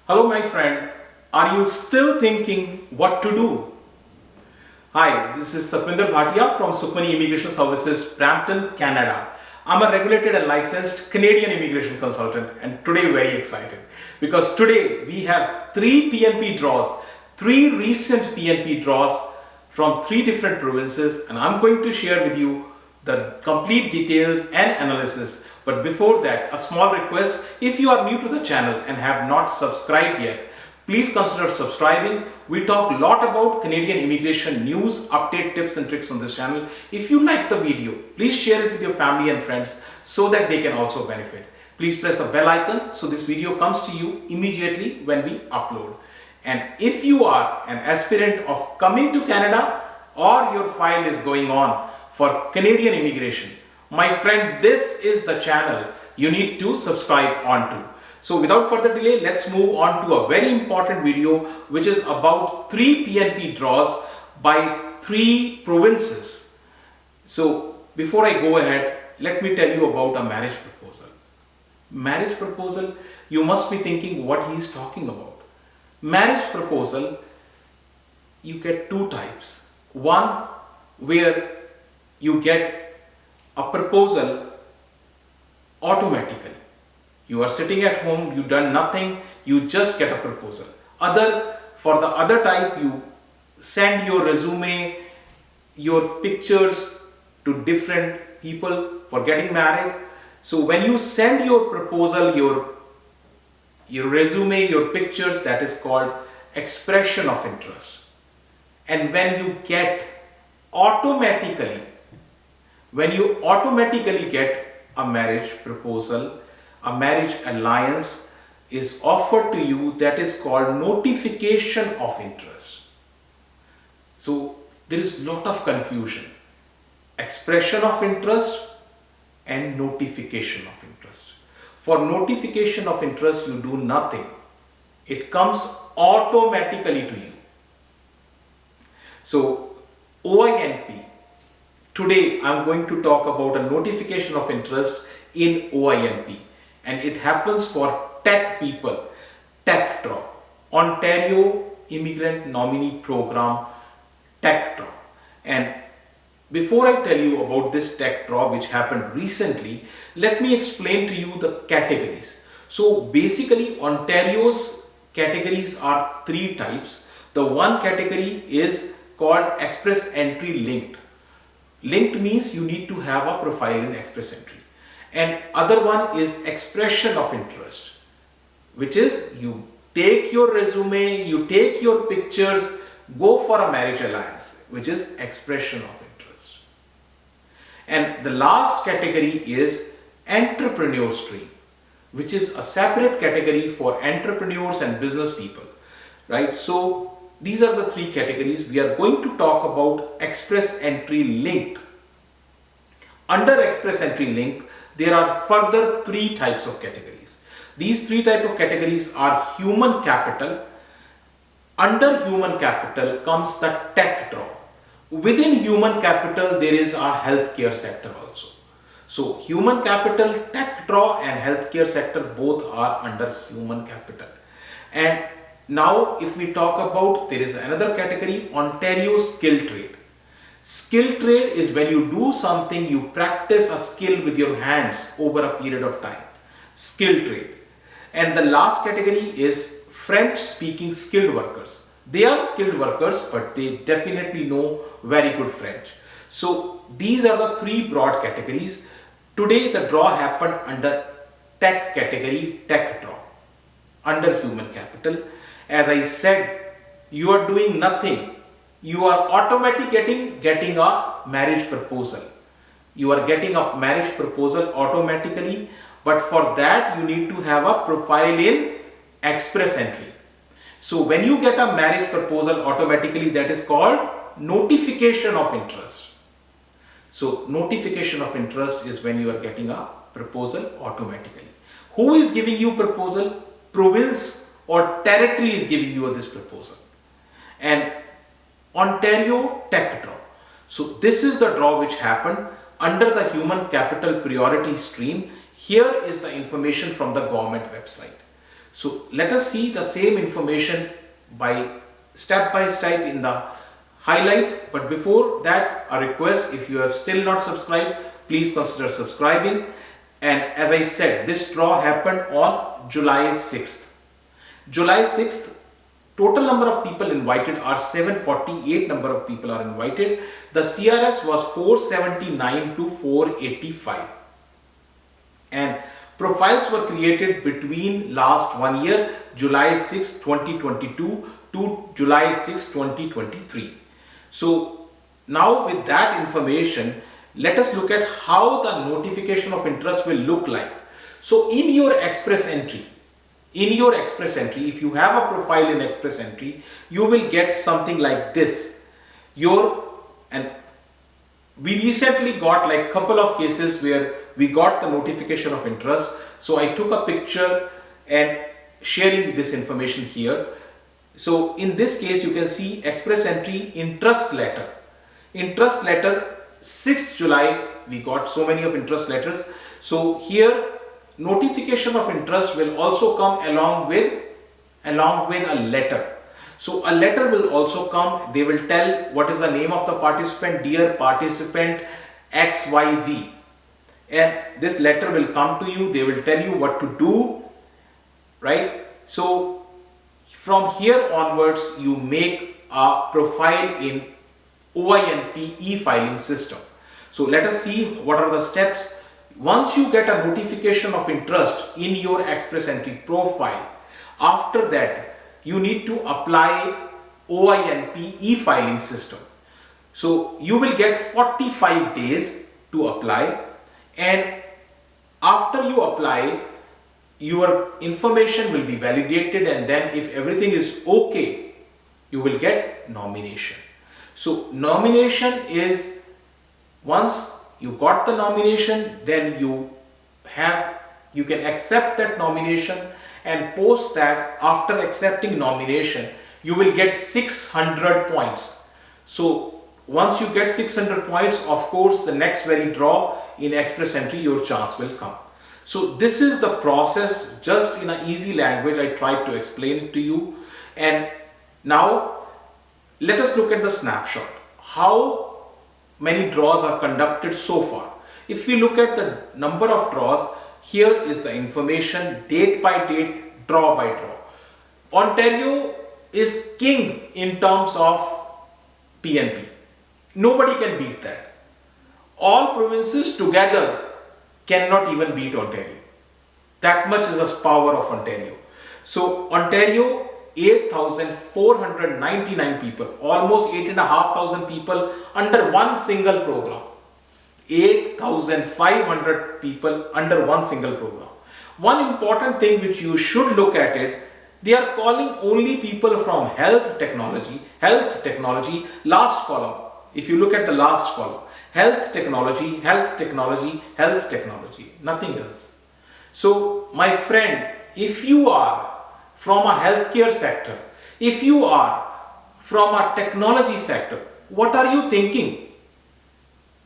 Hello my friend, are you still thinking what to do? Hi, this is Sukhmani from Sukhmani Immigration Services, Brampton, Canada. I'm a regulated and licensed Canadian immigration consultant and today very excited because today we have three PNP draws, three recent PNP draws from three different provinces, and I'm going to share with you the complete details and analysis. But before that, a small request: if you are new to the channel and have not subscribed yet, please consider subscribing. We talk a lot about Canadian immigration news, update, tips and tricks on this channel. If you like the video, please share it with your family and friends so that they can also benefit. Please press the bell icon so this video comes to you immediately when we upload. And if you are an aspirant of coming to Canada or your file is going on for Canadian immigration, my friend, this is the channel you need to subscribe onto. So without further delay, let's move on to a very important video which is about three PNP draws by three provinces. So before I go ahead, let me tell you about a marriage proposal. Marriage proposal, you must be thinking what he is talking about. Marriage proposal, you get two types. One where you get a proposal automatically. You are sitting at home, you've done nothing, you just get a proposal. For the other type, you send your resume, your pictures to different people for getting married. So when you send your proposal, your resume, your pictures, that is called expression of interest. And when you automatically get a marriage proposal, a marriage alliance is offered to you, that is called notification of interest. So there is a lot of confusion. Expression of interest and notification of interest. For notification of interest, you do nothing. It comes automatically to you. So OINP. Today I'm going to talk about a notification of interest in OINP, and it happens for tech people, tech draw, Ontario Immigrant Nominee Program tech draw. And before I tell you about this tech draw which happened recently, let me explain to you the categories. So basically Ontario's categories are three types. The one category is called Express Entry Linked. Linked means you need to have a profile in Express Entry. And other one is Expression of Interest, which is you take your resume, you take your pictures, go for a marriage alliance, which is Expression of Interest. And the last category is Entrepreneur Stream, which is a separate category for entrepreneurs and business people, right? So these are the three categories. We are going to talk about Express Entry Linked. Under Express Entry Linked, there are further three types of categories. These three types of categories are human capital. Under human capital comes the tech draw. Within human capital, there is a healthcare sector also. So human capital, tech draw and healthcare sector both are under human capital. And now if we talk about, there is another category, Ontario Skill Trade. Skill trade is when you do something, you practice a skill with your hands over a period of time. Skill trade. And the last category is French speaking skilled workers. They are skilled workers, but they definitely know very good French. So these are the three broad categories. Today the draw happened under tech category, tech draw, under human capital. As I said, you are doing nothing. You are automatically getting a marriage proposal. You are getting a marriage proposal automatically, but for that you need to have a profile in Express Entry. So when you get a marriage proposal automatically, that is called notification of interest. So notification of interest is when you are getting a proposal automatically. Who is giving you proposal? Province or territory is giving you this proposal. And Ontario tech draw. So this is the draw which happened under the human capital priority stream. Here is the information from the government website. So let us see the same information by step in the highlight. But before that, a request, if you have still not subscribed, please consider subscribing. And as I said, this draw happened on July 6th. July 6th, total number of people invited are 748 number of people are invited. The CRS was 479 to 485. And profiles were created between last 1 year, July 6, 2022 to July 6, 2023. So now with that information, let us look at how the notification of interest will look like. So in your express entry, if you have a profile in express entry, you will get something like this. And we recently got like couple of cases where we got the notification of interest. So I took a picture and sharing this information here. So in this case, you can see express entry interest letter. 6th July, we got so many of interest letters. So here notification of interest will also come along with a letter. So a letter will also come. They will tell what is the name of the participant, dear participant XYZ. And this letter will come to you. They will tell you what to do, right? So from here onwards, you make a profile in OINP e-filing system. So let us see what are the steps. Once you get a notification of interest in your express entry profile, after that you need to apply OINP e-filing system. So you will get 45 days to apply, and after you apply, your information will be validated, and then if everything is okay, you will get nomination. So nomination is, once you got the nomination, then you can accept that nomination, and post that, after accepting nomination, you will get 600 points. So once you get 600 points, of course, the next very draw in express entry, your chance will come. So this is the process, just in an easy language I tried to explain it to you. And now let us look at the snapshot. How many draws are conducted so far? If we look at the number of draws, here is the information, date by date, draw by draw. Ontario is king in terms of PNP. Nobody can beat that. All provinces together cannot even beat Ontario. That much is the power of Ontario. So Ontario, 8,499 people, almost 8,500 people under one single program. 8,500 people under one single program. One important thing which you should look at it, they are calling only people from health technology, last column. If you look at the last column, health technology, nothing else. So my friend, if you are from a healthcare sector, if you are from a technology sector, what are you thinking?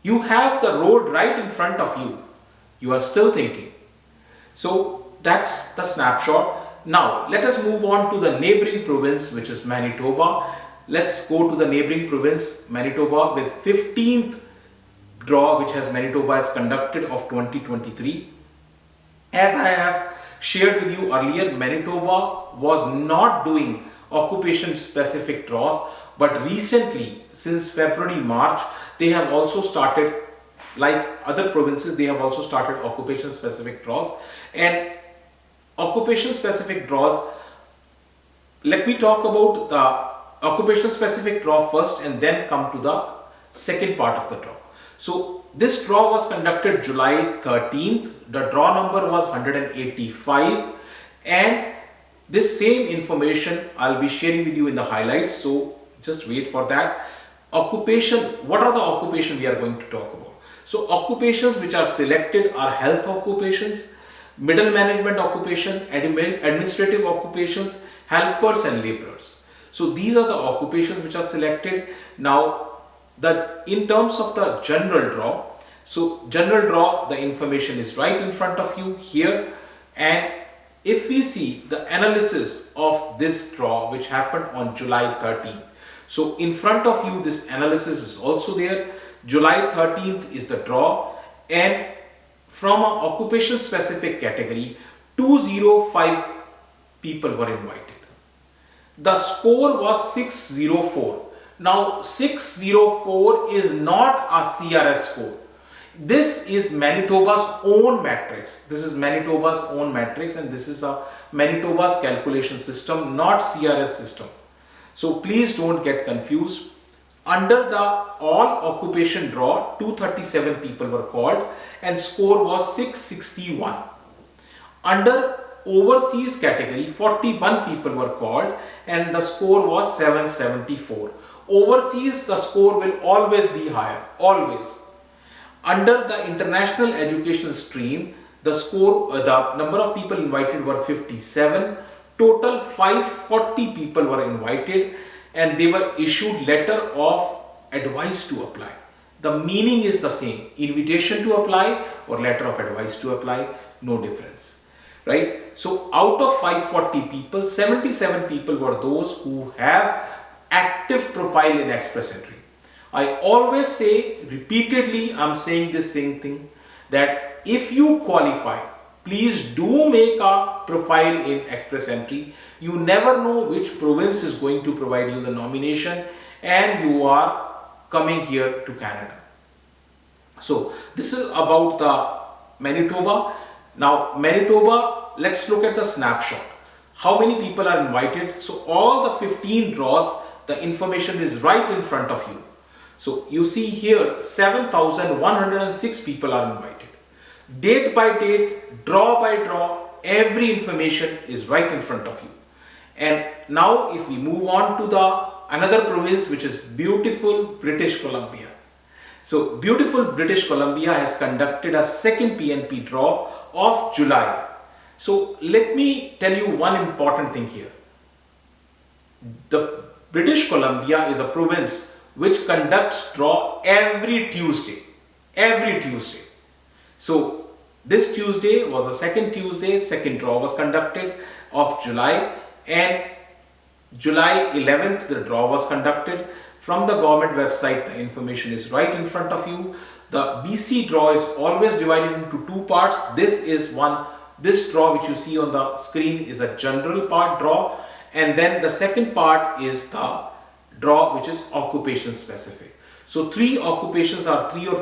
You have the road right in front of you. You are still thinking. So that's the snapshot. Now let us move on to the neighboring province, which is Manitoba. Let's go to the neighboring province, Manitoba, with 15th draw which has Manitoba has conducted of 2023. As I have shared with you earlier, Manitoba was not doing occupation specific draws, but recently, since February, March, they have also started, like other provinces, they have also started occupation specific draws. And occupation specific draws, let me talk about the occupation specific draw first and then come to the second part of the draw. So this draw was conducted July 13th. The draw number was 185, and this same information I'll be sharing with you in the highlights. So just wait for that. Occupation, what are the occupations we are going to talk about? So occupations which are selected are health occupations, middle management occupation, administrative occupations, helpers and laborers. So these are the occupations which are selected. Now in terms of the general draw, so general draw, the information is right in front of you here, and if we see the analysis of this draw which happened on July 13th, so in front of you this analysis is also there. July 13th is the draw, and from an occupation specific category 205 people were invited. The score was 604. Now 604 is not a CRS score. This is Manitoba's own matrix. This is Manitoba's own matrix, and this is a Manitoba's calculation system, not CRS system. So please don't get confused. Under the all occupation draw, 237 people were called and score was 661. Under overseas category, 41 people were called and the score was 774. Overseas, the score will always be higher, always. Under the international education stream, the score, the number of people invited were 57. Total 540 people were invited and they were issued letter of advice to apply. The meaning is the same, invitation to apply or letter of advice to apply, no difference, right? So out of 540 people, 77 people were those who have active profile in express entry. I always say, repeatedly I'm saying this same thing, that if you qualify, please do make a profile in express entry. You never know which province is going to provide you the nomination and you are coming here to Canada. So this is about the Manitoba. Now Manitoba, let's look at the snapshot. How many people are invited? So all the 15 draws, the information is right in front of you. So you see here 7,106 people are invited. Date by date, draw by draw, every information is right in front of you. And now if we move on to the another province, which is beautiful British Columbia. So beautiful British Columbia has conducted a second PNP draw of July. So let me tell you one important thing here. The British Columbia is a province which conducts draw every Tuesday. So this Tuesday was the second Tuesday, second draw was conducted of July, and July 11th the draw was conducted. From the government website, the information is right in front of you. The BC draw is always divided into two parts. This draw which you see on the screen is a general part draw, and then the second part is the draw which is occupation specific. So three or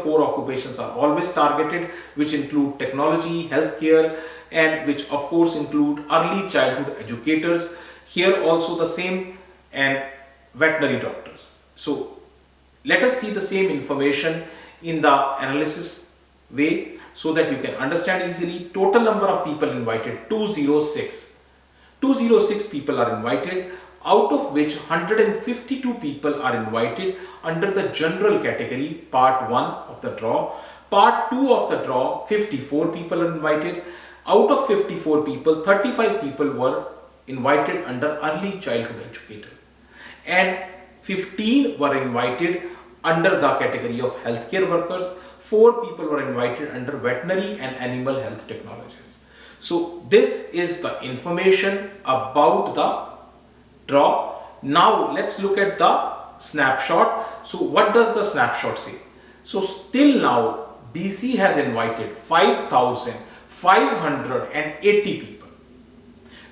four occupations are always targeted, which include technology, healthcare, and which of course include early childhood educators. Here also the same, and veterinary doctors. So let us see the same information in the analysis way so that you can understand easily. Total number of people invited 206. 206 people are invited, out of which 152 people are invited under the general category, part 1 of the draw. Part 2 of the draw, 54 people are invited. Out of 54 people, 35 people were invited under early childhood educator, and 15 were invited under the category of healthcare workers. 4 people were invited under veterinary and animal health technologists. So this is the information about the draw. Now let's look at the snapshot. So what does the snapshot say? So till now BC has invited 5,580 people.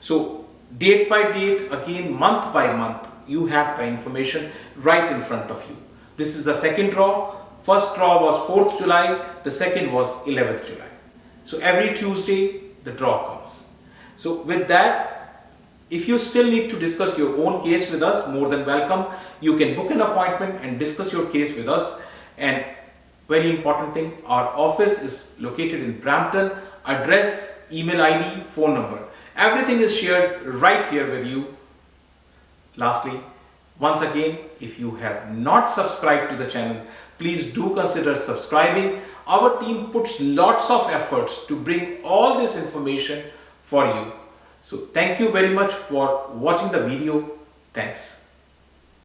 So date by date, again month by month, you have the information right in front of you. This is the second draw. First draw was 4th July, the second was 11th July. So every Tuesday the draw comes. So with that, if you still need to discuss your own case with us, more than welcome. You can book an appointment and discuss your case with us. And very important thing, our office is located in Brampton. Address, email ID, phone number, everything is shared right here with you. Lastly, once again, if you have not subscribed to the channel, please do consider subscribing. Our team puts lots of efforts to bring all this information for you. So thank you very much for watching the video. Thanks.